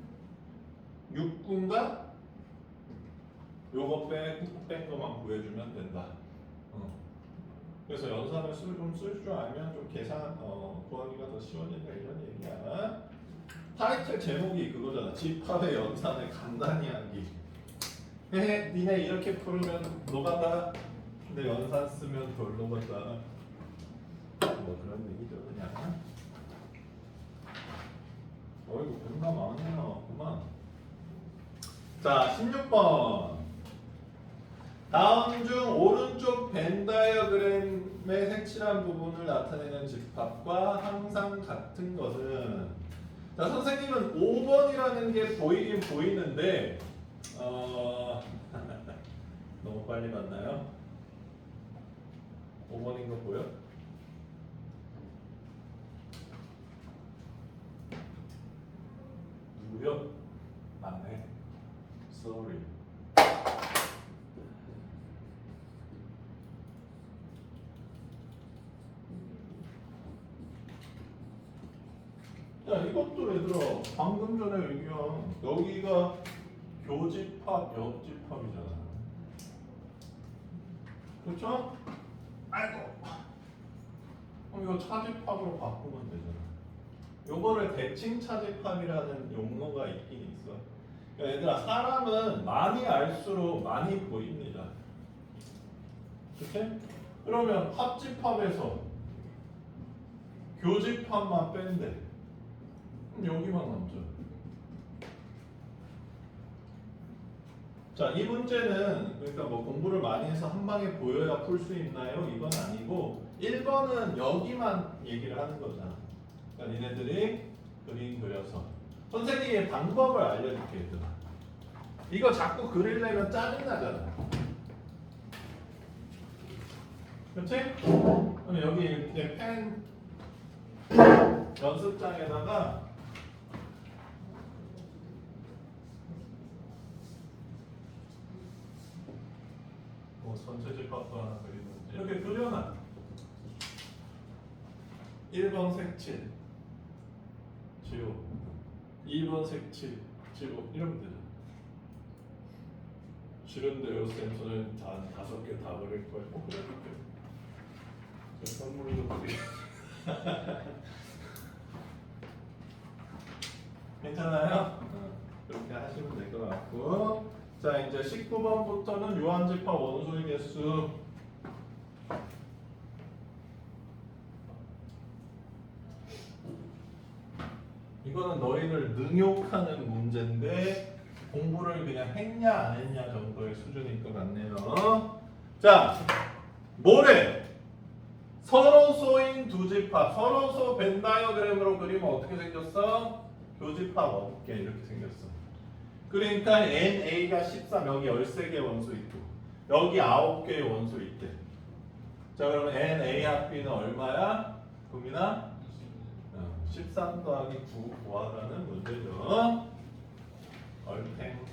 6군가? 요거 뺀 거만 구해주면 된다. 그래서 연산을 좀 쓸 줄 알면 좀 계산 구하기가 더 쉬워진다 이런 얘기야. 타이틀 제목이 그거잖아. 집합의 연산을 간단히 하기. 니네 이렇게 풀으면 노가다. 근데 연산 쓰면 별로가다. 뭐 그런 얘기죠 그냥. 어이구 공감 많이 나왔구만. 자, 16번. 다음 중 오른쪽 벤 다이어그램의 색칠한 부분을 나타내는 집합과 항상 같은 것은, 자, 선생님은 5번이라는 게 보이긴 보이는데 너무 빨리 봤나요? 5번인 거 보여? 누구요? 네. Sorry. 야, 이것도 얘들아 방금 전에 얘기한 여기가 교집합, 역집합이잖아. 그렇죠? 아이고. 그럼 이거 차집합으로 바꾸면 되잖아. 요거를 대칭 차집합이라는 용어가 있긴 있어. 그러니까 얘들아 사람은 많이 알수록 많이 보입니다. 그렇지? 그러면 합집합에서 교집합만 뺀대. 그럼 여기만 남죠. 자, 이 문제는 그러니까 뭐 공부를 많이 해서 한 방에 보여야 풀 수 있나요? 이건 아니고 1번은 여기만 얘기를 하는 거잖아. 그러니까 니네들이 그림 그려서 선생님의 방법을 알려줄게 얘들아. 이거 자꾸 그리려면 짜증나잖아. 그렇지? 그럼 여기 이렇게 펜 연습장에다가 뭐 전체 집합도 하나 그리는 이렇게 그려놔. 1번 색칠 지우, 2번 색칠 지우 이러면 되죠. 싫은데요 쌤, 저는 다 5개 다 그릴 거예요. 그래. 선물도 드리. 괜찮아요? 그렇게 하시면 될 것 같고. 자, 이제 19번부터는 유한집합 원소의 개수. 이거는 너희를 능욕하는 문제인데 공부를 그냥 했냐 안 했냐 정도의 수준일 것 같네요. 자, 뭐래? 서로소인 두 집합. 서로소 벤 다이어그램으로 그리면 어떻게 생겼어? 교집합 어깨 이렇게 생겼어. 그러니까 NA가 13, 여기 13개 원소 있고 여기 9개의 원소 있대. 자, 그러면 NA 합비는 얼마야? 국민아? 13 더하기 9 구하라는 문제죠. 얼탱.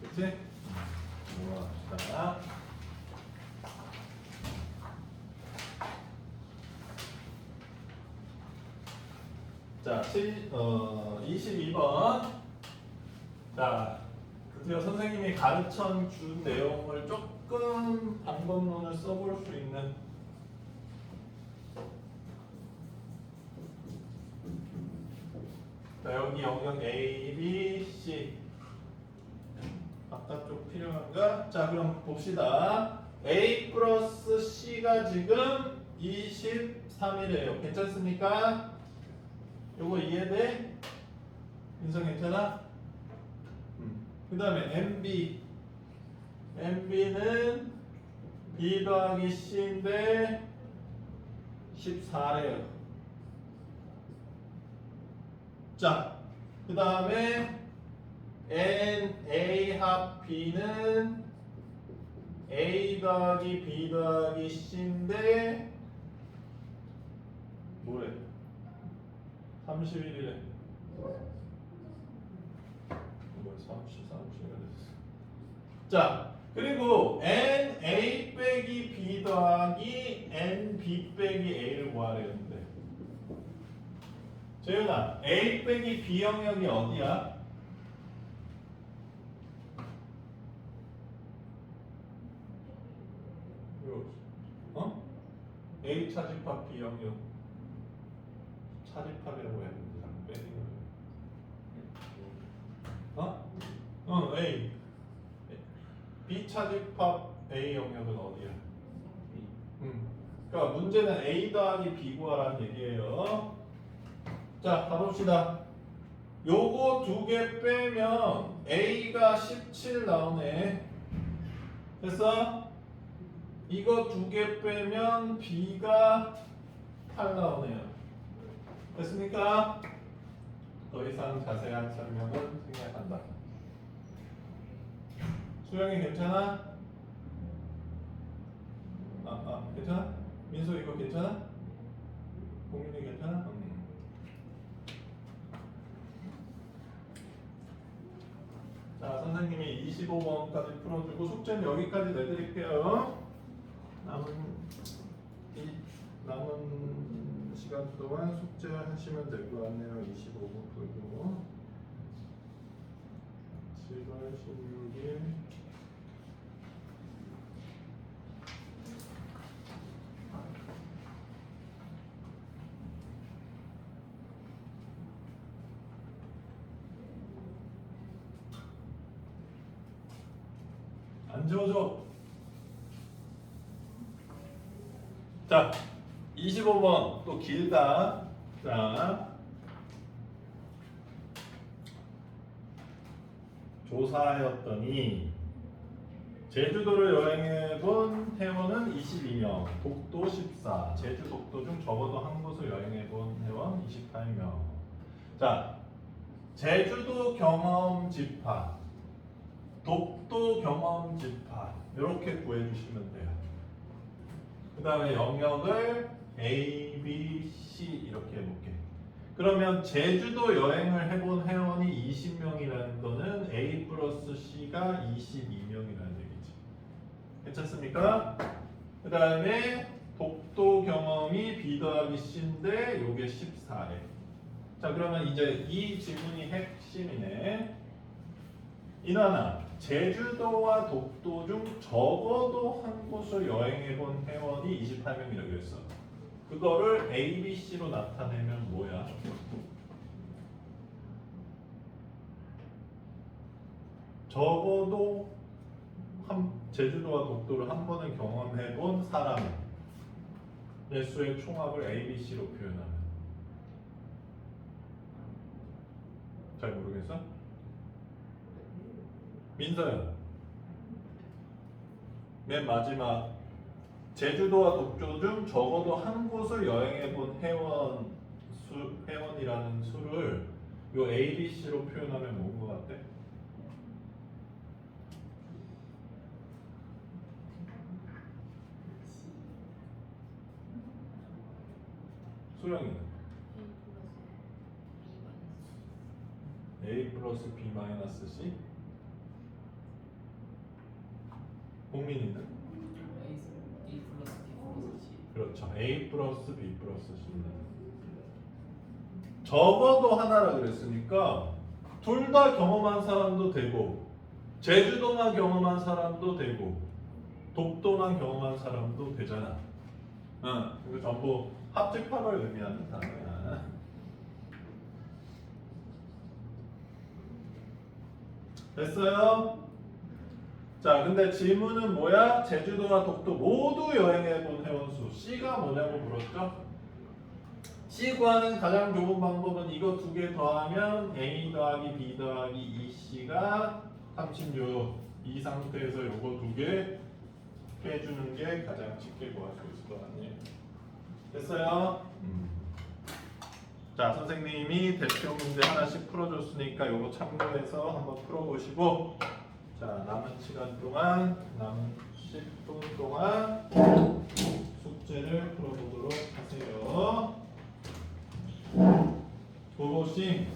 그치? 구합시다. 자, 22번. 자, 드디어 선생님이 가르쳐 준 내용을 조금 방법론을 써볼 수 있는 자, 여기 영역 A, B, C 바깥쪽 필요한가? 자, 그럼 봅시다. A 플러스 C가 지금 23이래요. 괜찮습니까? 요거 이해돼? 인성 괜찮아? 그 다음에 MB는 B 더하기 C인데 14래요. 자, 그 다음에 NA 합 B는 A 더하기 B 더하기 C인데 뭐래? 31이래. 뭐 33이래. 자, 그리고 NA 빼기 B 더하기 NB 빼기 A를 구하려는데 재윤아, A 빼기 B 영역이 어디야? 어? A 차집합 B 영역 차집합이라고 했는데 자꾸 빼는 거야. 어? A B 차집합 A 영역은 어디야? 그러니까 문제는 A 더하기 B 구하라는 얘기예요. 자, 가봅시다. 요거 두 개 빼면 A가 17 나오네. 됐어? 이거 두 개 빼면 B가 8 나오네요. 됐습니까? 더 이상 자세한 설명은 생략한다. 수영이 괜찮아? 괜찮아? 민수 이거 괜찮아? 공민이 괜찮아? 자, 선생님이 25번까지 풀어주고 숙제는 여기까지 내드릴게요. 남은 시간 동안 숙제 하시면 될 것 같네요. 25번 풀고 7월 16일 안 지워져. 자, 25번 또 길다. 자, 조사하였더니 제주도를 여행해본 회원은 22명, 독도 14, 제주 독도 중 적어도 한 곳을 여행해본 회원 28명. 자, 제주도 경험 집합, 독도 경험 집합 이렇게 구해주시면 돼요. 그 다음에 영역을 A, B, C 이렇게 해볼게. 그러면 제주도 여행을 해본 회원이 20명이라는 거는 A 플러스 C가 22명이라는 얘기지. 괜찮습니까? 그 다음에 독도 경험이 B 더하기 C인데 요게 14래. 자, 그러면 이제 이 질문이 핵심이네. 인하나 제주도와 독도 중 적어도 한 곳을 여행해본 회원이 28명이라고 했어. 그거를 A, B, C로 나타내면 뭐야? 적어도 제주도와 독도를 한 번은 경험해본 사람의 수의 총합을 A, B, C로 표현하면 잘 모르겠어? 민서야 맨 마지막 제주도와 독도 중 적어도 한 곳을 여행해본 회원이라는 수를 요 A, B, C로 표현하면 뭔 것 같아? 수영이는 A 플러스 B 마이너스 C. 홍민이는 A 플러스 B 플러스 C. 그렇죠. A 플러스 B 플러스 C입니다. 적어도 하나라 그랬으니까 둘 다 경험한 사람도 되고 제주도만 경험한 사람도 되고 독도만 경험한 사람도 되잖아. 응. 이거 전부 합집합을 의미하는 단어야. 됐어요? 자, 근데 질문은 뭐야? 제주도와 독도 모두 여행해본 회원수 C가 뭐냐고 물었죠? C 구하는 가장 좋은 방법은 이거 두 개 더하면 A 더하기 B 더하기 2C가 36. 이 상태에서 요거 두 개 빼주는 게 가장 쉽게 구할 수 있을 것 같네요. 됐어요? 자, 선생님이 대표 문제 하나씩 풀어줬으니까 요거 참고해서 한번 풀어보시고 자, 남은 시간 동안 남은 10분 동안 숙제를 풀어보도록 하세요. 고고싱